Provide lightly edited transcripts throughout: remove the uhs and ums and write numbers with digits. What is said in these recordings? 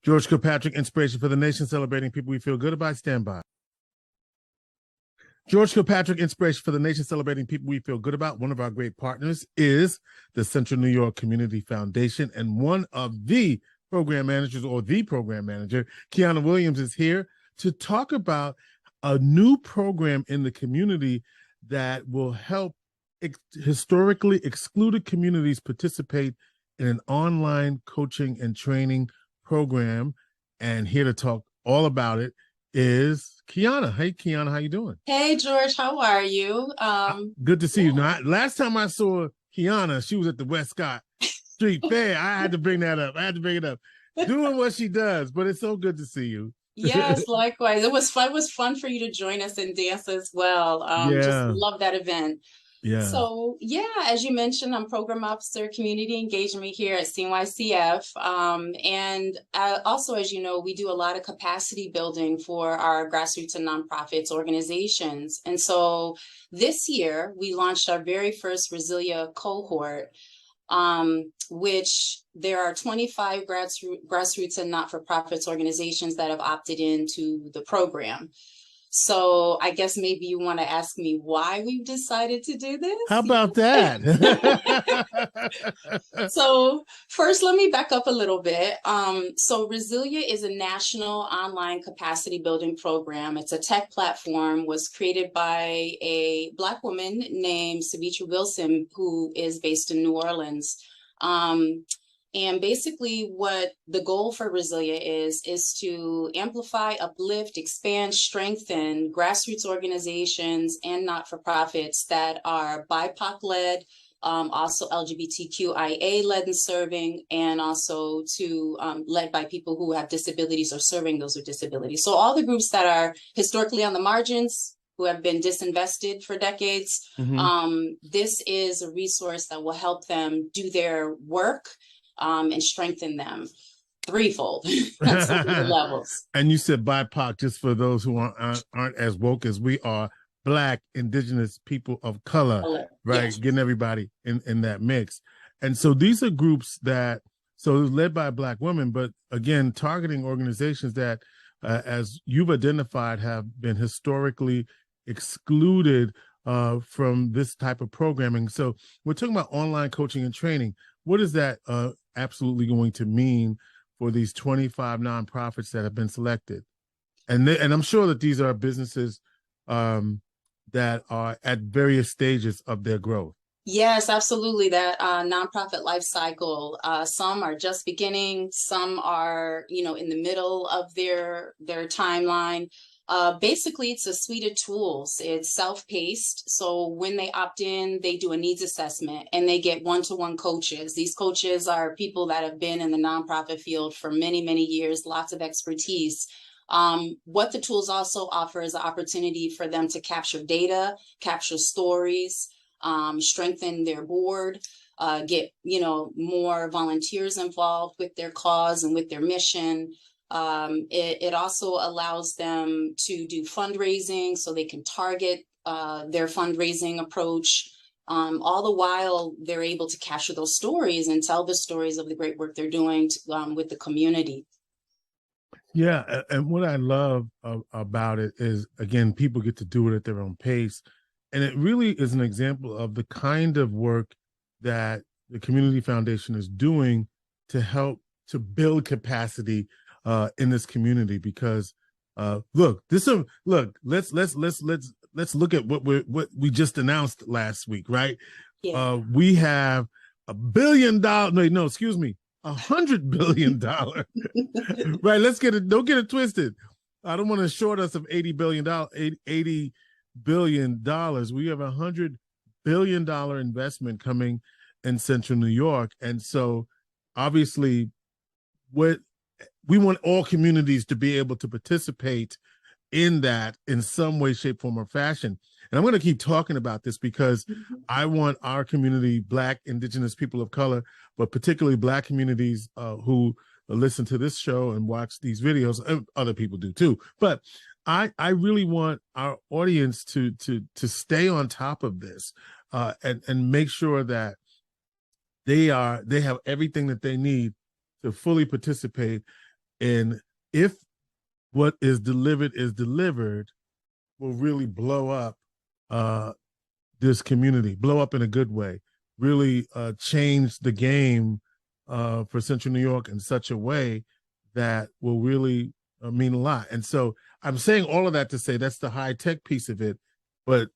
George Kilpatrick, Inspiration for the Nation, celebrating people we feel good about. Stand by. George Kilpatrick, Inspiration for the Nation, celebrating people we feel good about. One of our great partners is the Central New York Community Foundation, and one of the program managers, or the program manager, Qiana Williams, is here to talk about a new program in the community that will help historically excluded communities participate in an online coaching and training program. And here to talk all about it is Qiana. Hey, Qiana, how you doing? Hey, George, how are you? Good to see you. Now, last time I saw Qiana, she was at the Westcott Street Fair. I had to bring that up. Doing what she does, but it's so good to see you. Yes, likewise. It was fun. It was fun for you to join us and dance as well. Just love that event. Yeah. So, as you mentioned, I'm Program Officer Community Engagement here at CYCF. And also, as you know, we do a lot of capacity building for our grassroots and nonprofits organizations. And so this year, we launched our very first Resilia cohort, which there are 25 grassroots and not-for-profits organizations that have opted into the program. So I guess maybe you want to ask me why we've decided to do this. How about that? So first, let me back up a little bit. So Resilia is a national online capacity building program. It's a tech platform, was created by a Black woman named Savitra Wilson, who is based in New Orleans. And basically what the goal for Resilia is to amplify, uplift, expand, strengthen grassroots organizations and not-for-profits that are BIPOC-led, also LGBTQIA-led and serving, and also led by people who have disabilities or serving those with disabilities. So all the groups that are historically on the margins, who have been disinvested for decades, this is a resource that will help them do their work and strengthen them threefold at so many levels. And you said BIPOC, just for those who aren't as woke as we are, Black, Indigenous, people of color, right? Yes. Getting everybody in that mix. And so these are groups that, so led by Black women, but again, targeting organizations that, as you've identified, have been historically excluded from this type of programming. So we're talking about online coaching and training. What is that absolutely going to mean for these 25 nonprofits that have been selected? And I'm sure that these are businesses that are at various stages of their growth. Yes, absolutely. That nonprofit life cycle. Some are just beginning. Some are, in the middle of their timeline. Basically, it's a suite of tools. It's self-paced. So when they opt in, they do a needs assessment and they get one-to-one coaches. These coaches are people that have been in the nonprofit field for many, many years, lots of expertise. What the tools also offer is an opportunity for them to capture data, capture stories, strengthen their board, get, more volunteers involved with their cause and with their mission. It also allows them to do fundraising so they can target their fundraising approach. All the while, they're able to capture those stories and tell the stories of the great work they're doing with the community. Yeah, and what I love about it is, again, people get to do it at their own pace. And it really is an example of the kind of work that the Community Foundation is doing to help to build capacity in this community. Because let's look at what we just announced last week, right? Yeah. We have $100 billion. Right. Don't get it twisted. I don't want to short us of $80 billion. $80 billion. We have $100 billion investment coming in Central New York. And so obviously we want all communities to be able to participate in that in some way, shape, form, or fashion. And I'm going to keep talking about this because I want our community, Black, Indigenous, people of color, but particularly Black communities who listen to this show and watch these videos, and other people do too. But I really want our audience to stay on top of this and make sure that they have everything that they need to fully participate And if what is delivered, will really blow up this community, blow up in a good way, really change the game for Central New York in such a way that will really mean a lot. And so I'm saying all of that to say that's the high tech piece of it, but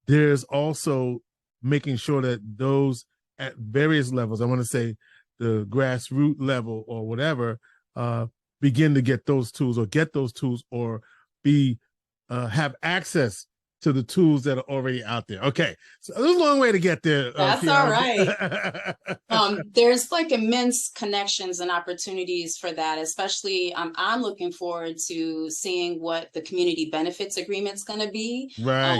there's also making sure that those at various levels, I want to say the grassroots level or whatever, begin to get those tools or be have access to the tools that are already out there. Okay, so there's a long way to get there. That's all right. Qiana. There's like immense connections and opportunities for that, especially I'm looking forward to seeing what the community benefits agreement's going to be, Right.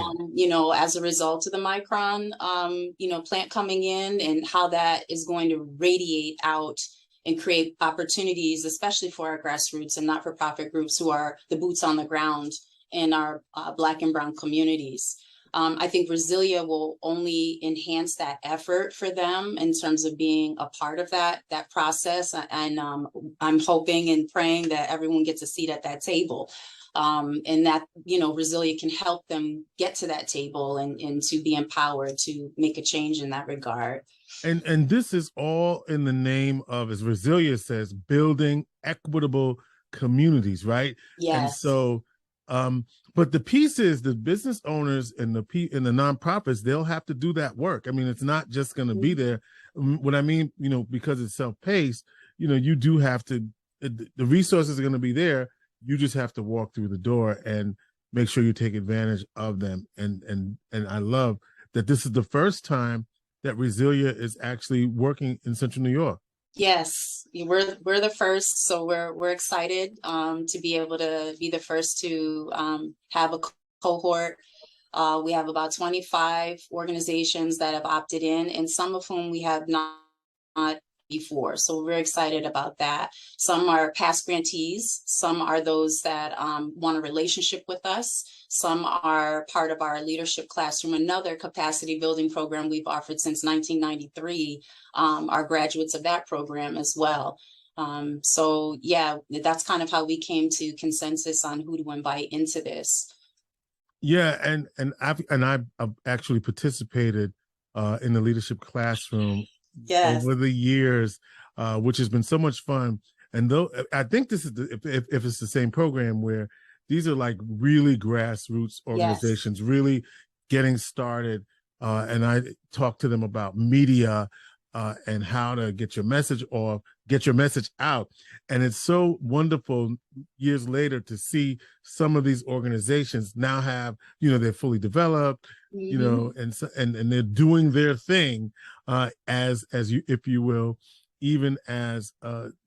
As a result of the Micron, plant coming in, and how that is going to radiate out and create opportunities, especially for our grassroots and not-for-profit groups who are the boots on the ground in our Black and Brown communities. I think Resilia will only enhance that effort for them in terms of being a part of that process. And I'm hoping and praying that everyone gets a seat at that table, and that, Resilia can help them get to that table and to be empowered to make a change in that regard. And this is all in the name of, as Resilia says, building equitable communities, right? Yes. And so, but the piece is the business owners and the nonprofits, they'll have to do that work. I mean, it's not just going to be there. What I mean, because it's self-paced, you do have to, the resources are going to be there. You just have to walk through the door and make sure you take advantage of them. And I love that this is the first time that Resilia is actually working in Central New York. Yes, we're the first, so we're excited to be able to be the first to have a cohort. We have about 25 organizations that have opted in, and some of whom we have not before. So we're excited about that. Some are past grantees, some are those that want a relationship with us, some are part of our leadership classroom, another capacity building program we've offered since 1993, are graduates of that program as well. So yeah, that's kind of how we came to consensus on who to invite into this. Yeah, and I've actually participated in the leadership classroom over the years, which has been so much fun. And though I think this is if it's the same program where these are like really grassroots organizations, really getting started. And I talk to them about media and how to get your message off, get your message out. And it's so wonderful years later to see some of these organizations now have, they're fully developed, and they're doing their thing as you, if you will, even as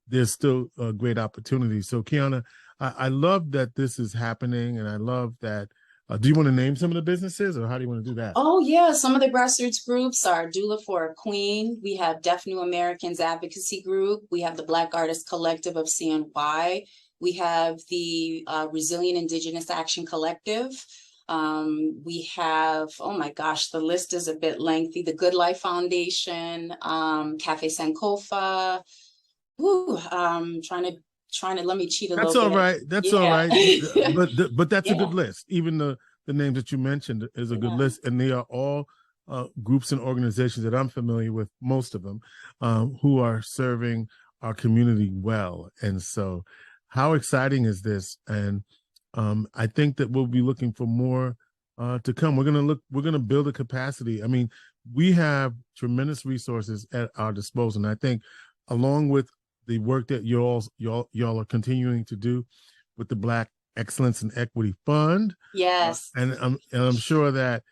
there's still a great opportunity. So Qiana, I love that this is happening, and I love that. Do you want to name some of the businesses, or how do you want to do that? Oh, yeah. Some of the grassroots groups are Doula for a Queen. We have Deaf New Americans Advocacy Group. We have the Black Artists Collective of CNY. We have the Resilient Indigenous Action Collective. We have, oh my gosh, the list is a bit lengthy. The Good Life Foundation, Cafe Sankofa. Trying to let me cheat a little bit. That's all right. That's all right. But that's a good list. Even the names that you mentioned is a good list, and they are all groups and organizations that I'm familiar with, most of them, who are serving our community well. And so, how exciting is this? And I think that we'll be looking for more to come. We're gonna build a capacity. I mean, we have tremendous resources at our disposal, and I think, along with the work that y'all are continuing to do with the Black Excellence and Equity Fund. Yes. And I'm sure that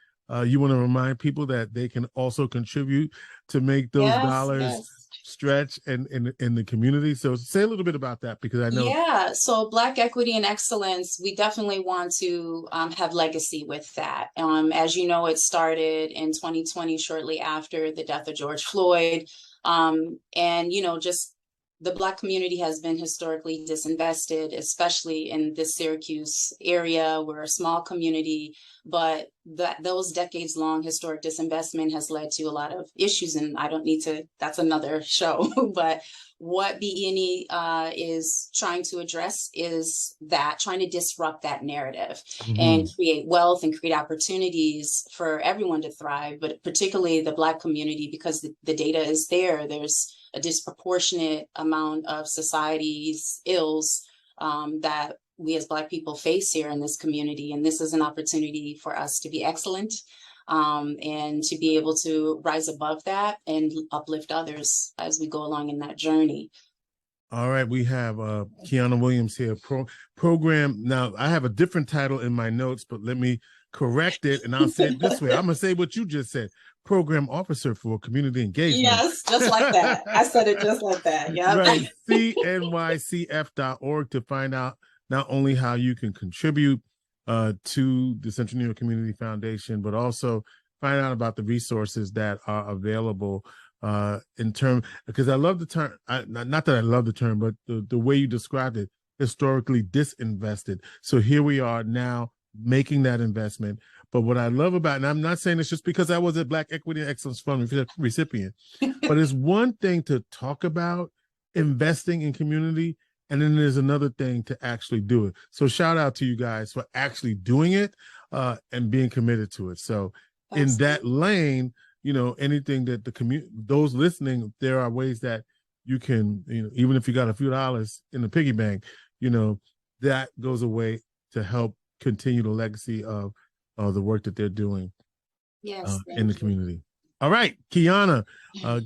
you want to remind people that they can also contribute to make those dollars stretch and in the community. So say a little bit about that, because I know. Yeah, so Black Equity and Excellence, we definitely want to have legacy with that. As you know, it started in 2020, shortly after the death of George Floyd. And, just the Black community has been historically disinvested, especially in the Syracuse area. We're a small community, but that those decades-long historic disinvestment has led to a lot of issues, and I don't need to, that's another show. But what BE&E is trying to address is that, trying to disrupt that narrative and create wealth and create opportunities for everyone to thrive, but particularly the Black community, because the data is there. There's a disproportionate amount of society's ills that we as Black people face here in this community. And this is an opportunity for us to be excellent and to be able to rise above that and uplift others as we go along in that journey. All right, we have Qiana Williams here, program. Now, I have a different title in my notes, but let me correct it, and I'll say it this way. I'm going to say what you just said. Program Officer for Community Engagement. Yes, just like that. I said it just like that. Yeah. Right. CNYCF.org to find out not only how you can contribute to the Central New York Community Foundation, but also find out about the resources that are available in term, because I love the term, not that I love the term, but the way you described it, historically disinvested. So here we are now making that investment. But what I love about, and I'm not saying it's just because I was a Black Equity and Excellence Fund recipient, but it's one thing to talk about investing in community, and then there's another thing to actually do it. So shout out to you guys for actually doing it and being committed to it. So in that lane, you know, anything that the community, those listening, there are ways that you can, you know, even if you got a few dollars in the piggy bank, you know, that goes away to help continue the legacy of the work that they're doing in the community. All right, Qiana,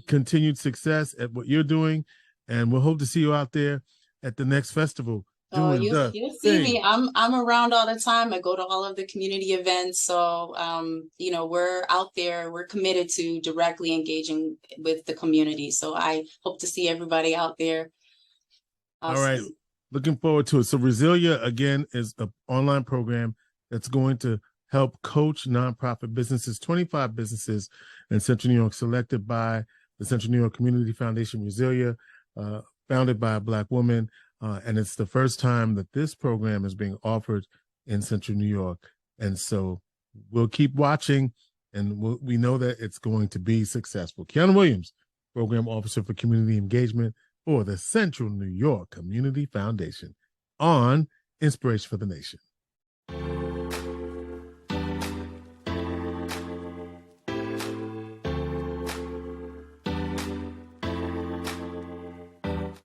continued success at what you're doing, and we'll hope to see you out there at the next festival. You'll see me. I'm around all the time. I go to all of the community events. So, you know, we're out there. We're committed to directly engaging with the community. So I hope to see everybody out there. All right. Looking forward to it. So Resilia, again, is an online program that's going to help coach nonprofit businesses, 25 businesses in Central New York, selected by the Central New York Community Foundation, Resilia, founded by a Black woman. And it's the first time that this program is being offered in Central New York. And so we'll keep watching, and we know that it's going to be successful. Qiana Williams, Program Officer for Community Engagement for the Central New York Community Foundation, on Inspiration for the Nation.